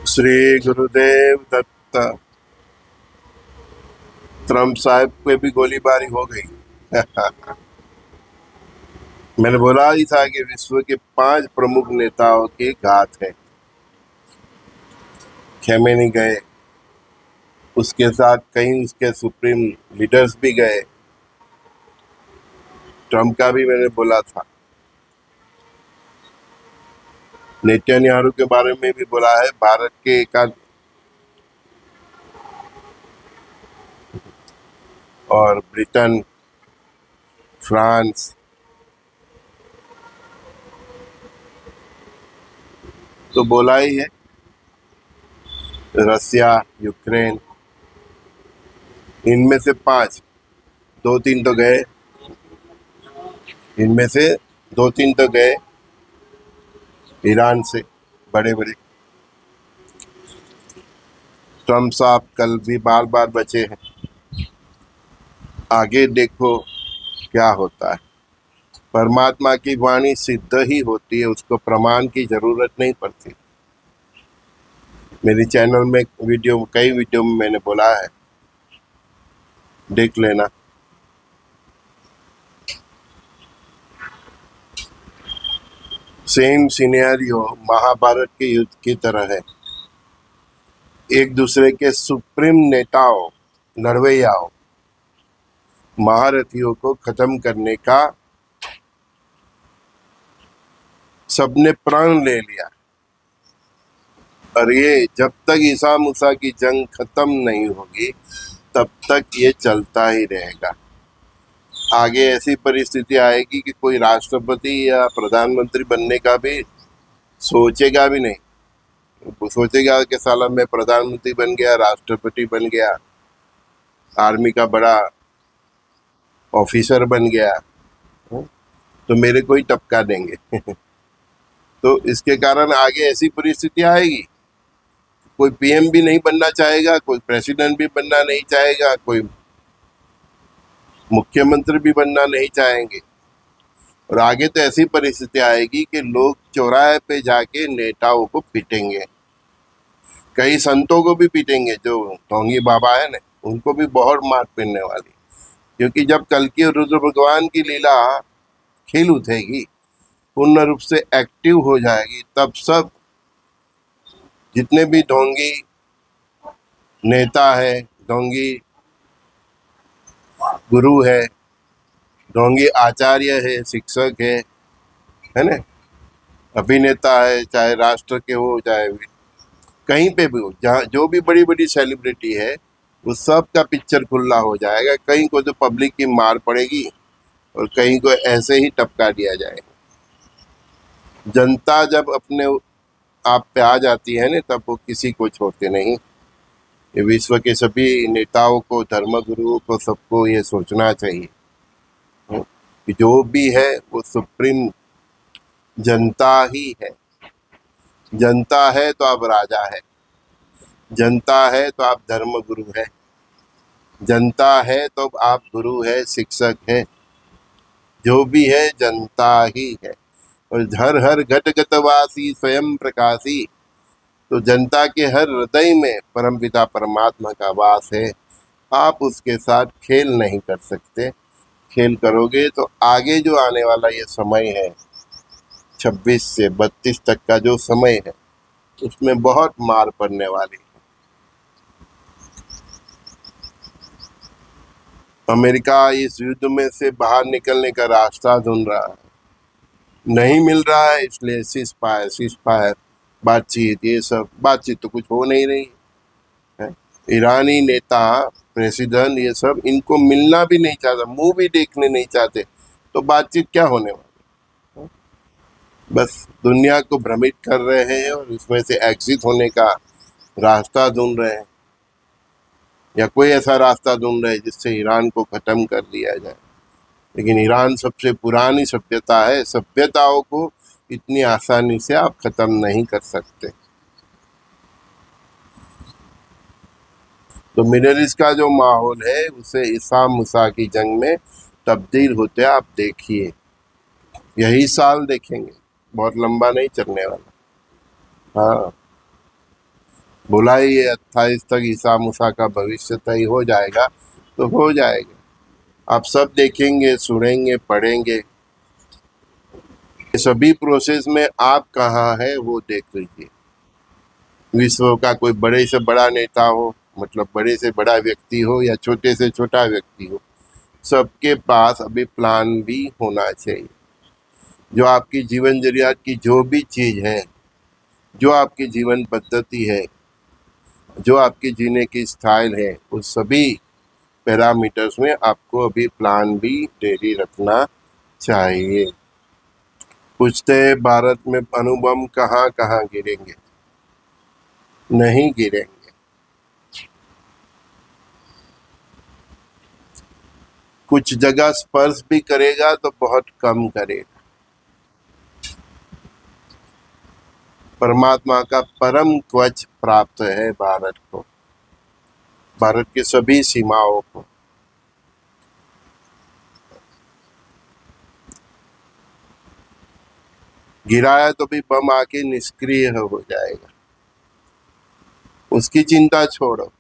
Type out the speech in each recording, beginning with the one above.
Shri Gurudev Datta. Trump साहब पे भी गोलीबारी हो गई। मैंने बोला ही था कि विश्व के 5 प्रमुख नेताओं की घात है। खेमेनी गए, उसके साथ कई उसके सुप्रीम लीडर्स भी गए। ट्रम्प का भी मैंने बोला था। नेतन्याहू के बारे में भी बोला है। भारत के एकाध और ब्रिटेन, फ्रांस तो बोला ही है। रसिया, यूक्रेन, इनमें से 5, 2-3 तो गए। इनमें से 2-3 तो गए ईरान से, बड़े बड़े। ट्रम्प साहब कल भी बार बार बचे हैं। आगे देखो क्या होता है। परमात्मा की वाणी सिद्ध ही होती है, उसको प्रमाण की जरूरत नहीं पड़ती। मेरी चैनल में कई वीडियो में मैंने बोला है, देख लेना। सेम सिनेरियो महाभारत के युद्ध की तरह है। एक दूसरे के सुप्रीम नेताओं, लड़वैयाओं, महारथियों को खत्म करने का सबने प्रण ले लिया। और ये जब तक ईसा मूसा की जंग खत्म नहीं होगी तब तक ये चलता ही रहेगा। आगे ऐसी परिस्थिति आएगी कि कोई राष्ट्रपति या प्रधानमंत्री बनने का भी सोचेगा भी नहीं। वो सोचेगा कि साला मैं प्रधानमंत्री बन गया, राष्ट्रपति बन गया, आर्मी का बड़ा ऑफिसर बन गया, तो मेरे को ही टपका देंगे। तो इसके कारण आगे ऐसी परिस्थिति आएगी। कोई पीएम भी नहीं बनना चाहेगा, कोई प्रेसिडेंट भी बनना नहीं चाहेगा, कोई मुख्यमंत्री भी बनना नहीं चाहेंगे। और आगे तो ऐसी परिस्थिति आएगी कि लोग चौराहे पे जाके नेताओं को पीटेंगे, कई संतों को भी पीटेंगे। जो ढोंगी बाबा है ना, उनको भी बहुत मार पड़ने वाली। क्योंकि जब कल की रुद्र भगवान की लीला खिल उठेगी, पूर्ण रूप से एक्टिव हो जाएगी, तब सब जितने भी ढोंगी नेता है, ढोंगी गुरु है, ढोंगी आचार्य है, शिक्षक है ना, अभिनेता है, चाहे राष्ट्र के हो चाहे कहीं पे भी हो, जहाँ जो भी बड़ी बड़ी सेलिब्रिटी है, वो सब का पिक्चर खुला हो जाएगा। कहीं को तो पब्लिक की मार पड़ेगी और कहीं को ऐसे ही टपका दिया जाएगा। जनता जब अपने आप पे आ जाती है ना, तब वो किसी को छोड़ते नहीं। ये विश्व के सभी नेताओं को, धर्मगुरुओं को, सबको ये सोचना चाहिए कि जो भी है वो सुप्रीम जनता ही है। जनता है तो आप राजा है, जनता है तो आप धर्मगुरु है, जनता है तो आप गुरु है, शिक्षक है। जो भी है जनता ही है। और हर हर घट गतवासी स्वयं प्रकाशी, तो जनता के हर हृदय में परमपिता परमात्मा का वास है। आप उसके साथ खेल नहीं कर सकते। खेल करोगे तो आगे जो आने वाला ये समय है, 26 से 32 तक का जो समय है, उसमें बहुत मार पड़ने वाली है। अमेरिका इस युद्ध में से बाहर निकलने का रास्ता ढूंढ रहा है, नहीं मिल रहा है, इसलिए सीज फायर बातचीत, ये सब बातचीत तो कुछ हो नहीं रही है। ईरानी नेता, प्रेसिडेंट, ये सब इनको मिलना भी नहीं चाहता, मुंह भी देखने नहीं चाहते, तो बातचीत क्या होने वाली है? बस दुनिया को भ्रमित कर रहे हैं और इसमें से एग्जिट होने का रास्ता ढूंढ रहे हैं, या कोई ऐसा रास्ता ढूंढ रहे हैं जिससे ईरान को खत्म कर दिया जाए। लेकिन ईरान सबसे पुरानी सभ्यता है, सभ्यताओं को इतनी आसानी से आप खत्म नहीं कर सकते। तो मिडल ईस्ट का जो माहौल है उसे ईसा मूसा की जंग में तब्दील होते आप देखिए। यही साल देखेंगे, बहुत लंबा नहीं चलने वाला। हाँ, बोला ही है 28 तक ईसा मूसा का भविष्य तय हो जाएगा, तो हो जाएगा। आप सब देखेंगे, सुनेंगे, पढ़ेंगे। ये सभी प्रोसेस में आप कहाँ है वो देख लीजिए। विश्व का कोई बड़े से बड़ा नेता हो, मतलब बड़े से बड़ा व्यक्ति हो या छोटे से छोटा व्यक्ति हो, सबके पास अभी प्लान भी होना चाहिए। जो आपकी जीवन जरूरियात की जो भी चीज है, जो आपकी जीवन पद्धति है, जो आपकी जीने की स्टाइल है, उस सभी पैरामीटर्स में आपको अभी प्लान भी रेडी रखना चाहिए। पूछते हैं भारत में अणुबम कहाँ कहाँ गिरेंगे? नहीं गिरेंगे। कुछ जगह स्पर्श भी करेगा तो बहुत कम करेगा। परमात्मा का परम कवच प्राप्त है भारत को, भारत की सभी सीमाओं को। गिराया तो भी बम आके निष्क्रिय हो जाएगा, उसकी चिंता छोड़ो।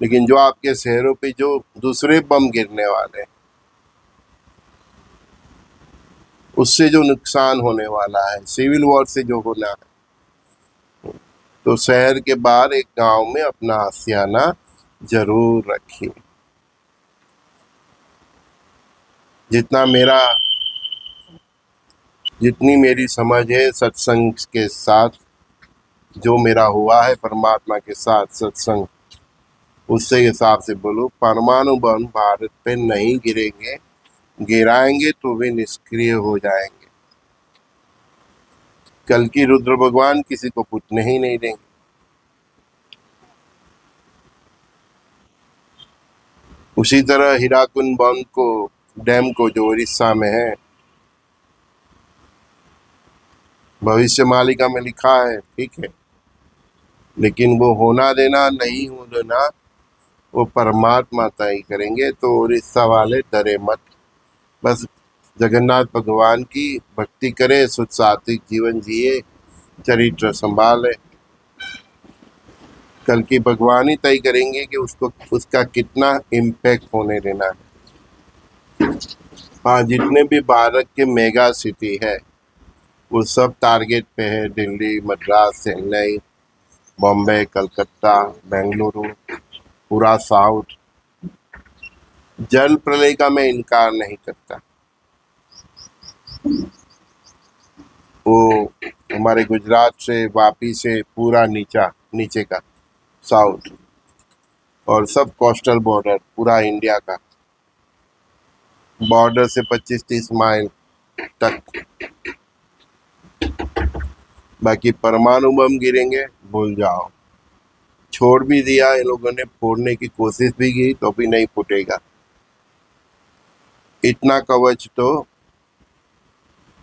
लेकिन जो आपके शहरों पे जो दूसरे बम गिरने वाले हैं, उससे जो नुकसान होने वाला है, सिविल वॉर से जो होना है, तो शहर के बाहर एक गांव में अपना आशियाना जरूर रखिए। जितनी मेरी समझ है सत्संग के साथ, जो मेरा हुआ है परमात्मा के साथ सत्संग, उससे हिसाब से बोलो, परमाणु बम भारत पे नहीं गिरेंगे। गिराएंगे तो वे निष्क्रिय हो जाएंगे। कल की रुद्र भगवान किसी को फूटने ही नहीं देंगे। उसी तरह हीराकुंड बम को, डैम को जो उड़ीसा में है, भविष्य मालिका में लिखा है, ठीक है, लेकिन वो होना देना नहीं हो देना वो परमात्मा तय करेंगे। तो उड़ीसा वाले डरे मत, बस जगन्नाथ भगवान की भक्ति करे, सुख सात्विक जीवन जिए, चरित्र संभाले। कल की भगवान ही तय करेंगे कि उसको उसका कितना इम्पैक्ट होने देना है। हाँ, जितने भी भारत के मेगा सिटी है वो सब टारगेट पे है। दिल्ली, मद्रास, चेन्नई, बॉम्बे, कलकत्ता, बेंगलुरु, पूरा साउथ। जल प्रलय का मैं इनकार नहीं करता। वो हमारे गुजरात से, वापी से पूरा नीचे का साउथ, और सब कोस्टल बॉर्डर पूरा इंडिया का, बॉर्डर से 25-30 माइल तक। बाकी परमाणु बम गिरेंगे भूल जाओ। छोड़ भी दिया, इन लोगों ने फोड़ने की कोशिश भी की तो भी नहीं फूटेगा। इतना कवच तो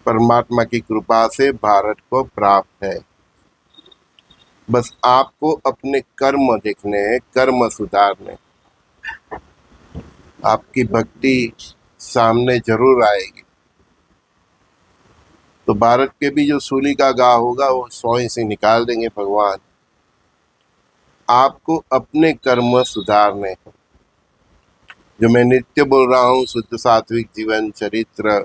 परमात्मा की कृपा से भारत को प्राप्त है। बस आपको अपने कर्म देखने हैं, कर्म सुधारने। आपकी भक्ति सामने जरूर आएगी तो भारत के भी जो सूली का घाव होगा वो 100 से निकाल देंगे भगवान। आपको अपने कर्म सुधारने हैं। जो मैं नित्य बोल रहा हूँ, शुद्ध सात्विक जीवन चरित्र,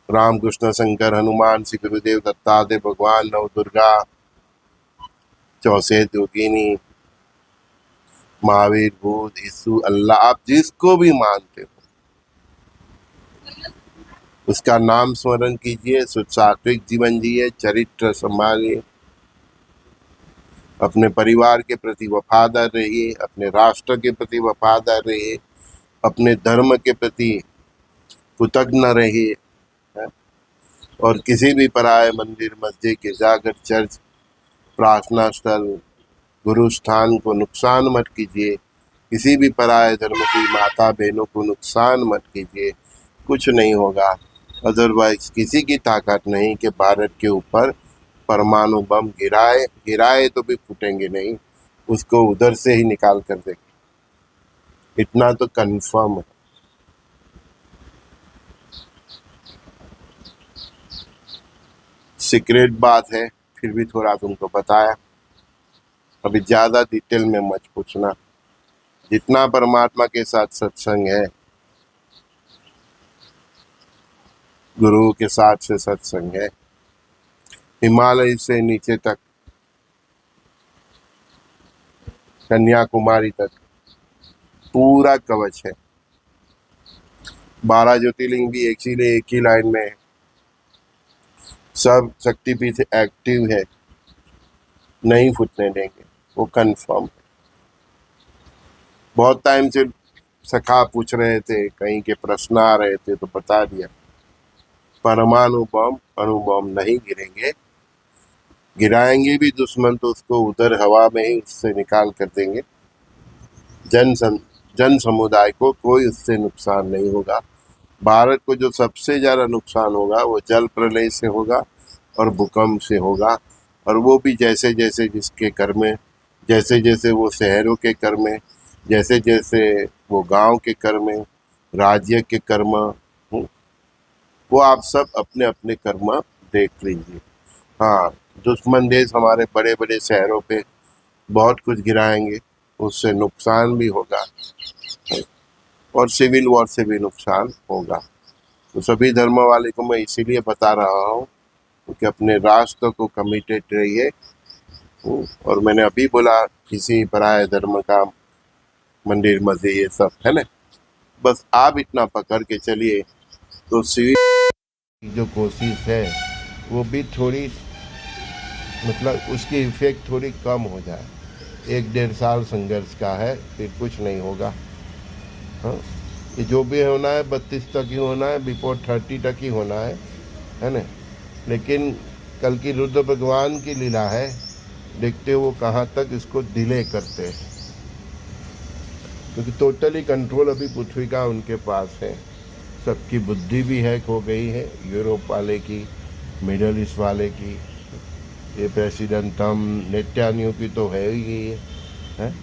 रामकृष्ण शंकर हनुमान श्री गुरुदेव दत्तात्रेय भगवान, नव दुर्गा, चौसे योगिनी, महावीर, बुद्ध, यीशु, अल्लाह, आप जिसको भी मानते हो उसका नाम स्मरण कीजिए, शुद्ध सात्विक जीवन जिए, चरित्र संभालिए, अपने परिवार के प्रति वफादार रहिए, अपने राष्ट्र के प्रति वफादार रहिए, अपने धर्म के प्रति कृतज्ञ रहिए, और किसी भी पराये मंदिर, मस्जिद, गिरजाघर, चर्च, प्रार्थना स्थल, गुरु स्थान को नुकसान मत कीजिए। किसी भी पराये धर्म की माता बहनों को नुकसान मत कीजिए, कुछ नहीं होगा। अदरवाइज किसी की ताकत नहीं कि भारत के ऊपर परमाणु बम गिराए तो भी फूटेंगे नहीं, उसको उधर से ही निकाल कर देंगे, इतना तो कंफर्म है। सीक्रेट बात है, फिर भी थोड़ा तुमको बताया। अभी ज़्यादा डिटेल में मत पूछना। जितना परमात्मा के साथ सत्संग है, गुरु के साथ से सत्संग है, हिमालय से नीचे तक, कन्याकुमारी तक पूरा कवच है। 12 ज्योतिर्लिंग भी इसीलिए एक ही लाइन में है। सब शक्तिपीठ एक्टिव है, नहीं फूटने देंगे, वो कंफर्म है। बहुत टाइम से सखा पूछ रहे थे, कहीं के प्रश्न आ रहे थे, तो बता दिया। परमाणु बम अणुबम नहीं गिरेंगे, गिराएंगे भी दुश्मन तो उसको उधर हवा में ही उससे निकाल कर देंगे। जन समुदाय को कोई उससे नुकसान नहीं होगा। भारत को जो सबसे ज़्यादा नुकसान होगा वो जल प्रलय से होगा और भूकंप से होगा, और वो भी जैसे जैसे जिसके कर में, जैसे जैसे वो शहरों के कर में, जैसे जैसे वो गांव के कर में, राज्य के कर्म, वो आप सब अपने अपने कर्म देख लीजिए। हाँ, दुश्मन देश हमारे बड़े बड़े शहरों पे बहुत कुछ गिराएंगे, उससे नुकसान भी होगा और सिविल वॉर से भी नुकसान होगा। तो सभी धर्म वाले को मैं इसीलिए बता रहा हूँ कि अपने राष्ट्र को कमिटेड रहिए। और मैंने अभी बोला किसी पराये धर्म का मंदिर मस्जिद ये सब है ना, बस आप इतना पकड़ के चलिए तो सिविल की जो कोशिश है वो भी थोड़ी, मतलब उसकी इफेक्ट थोड़ी कम हो जाए। 1-1.5 साल संघर्ष का है, फिर कुछ नहीं होगा। हाँ, ये जो भी होना है 32 तक ही होना है, बिफोर 30 तक ही होना है ना। लेकिन कल की रुद्र भगवान की लीला है, देखते वो कहाँ तक इसको डिले करते हैं, क्योंकि टोटली कंट्रोल अभी पृथ्वी का उनके पास है। सबकी बुद्धि भी हैक हो गई है, यूरोप वाले की, मिडल ईस्ट वाले की, ये प्रेसिडेंट ट्रम्प नेतन्याहू की तो है ही है।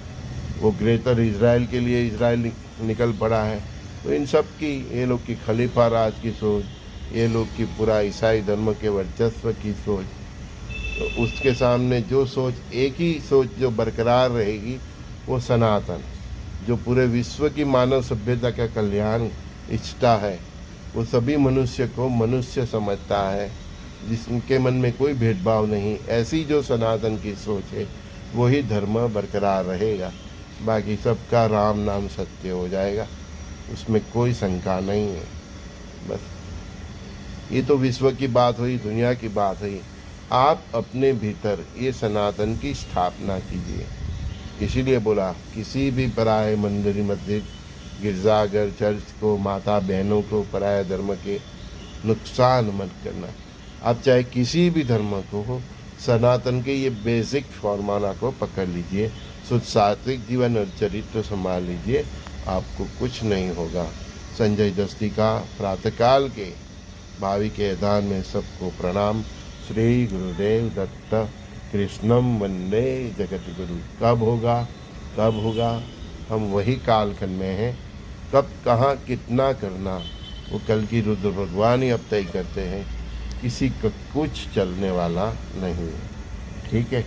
वो ग्रेटर इजराइल के लिए इजराइल निकल पड़ा है। तो इन सब की, ये लोग की खलीफा राज की सोच, ये लोग की पूरा ईसाई धर्म के वर्चस्व की सोच, तो उसके सामने जो सोच, एक ही सोच जो बरकरार रहेगी वो सनातन, जो पूरे विश्व की मानव सभ्यता का कल्याण इच्छता है, वो सभी मनुष्य को मनुष्य समझता है, जिसके मन में कोई भेदभाव नहीं, ऐसी जो सनातन की सोच है वही धर्म बरकरार रहेगा। बाकी सबका राम नाम सत्य हो जाएगा, उसमें कोई शंका नहीं है। बस ये तो विश्व की बात हुई, दुनिया की बात हुई। आप अपने भीतर ये सनातन की स्थापना कीजिए। इसीलिए बोला किसी भी पराये मंदिर मस्जिद गिरजाघर चर्च को, माता बहनों को, पराये धर्म के नुकसान मत करना। आप चाहे किसी भी धर्म को हो, सनातन के ये बेसिक फॉर्मूला को पकड़ लीजिए, शुद्ध सात्विक जीवन और चरित्र संभाल लीजिए, आपको कुछ नहीं होगा। संजय दस्ती का प्रातःकाल के भावी के अदान में सबको प्रणाम। श्री गुरुदेव दत्त कृष्णम वंदे जगत गुरु। कब होगा हम वही कालखंड में हैं। कब कहाँ कितना करना वो कल की रुद्र भगवान ही अब तय करते हैं, किसी का कुछ चलने वाला नहीं है। ठीक है।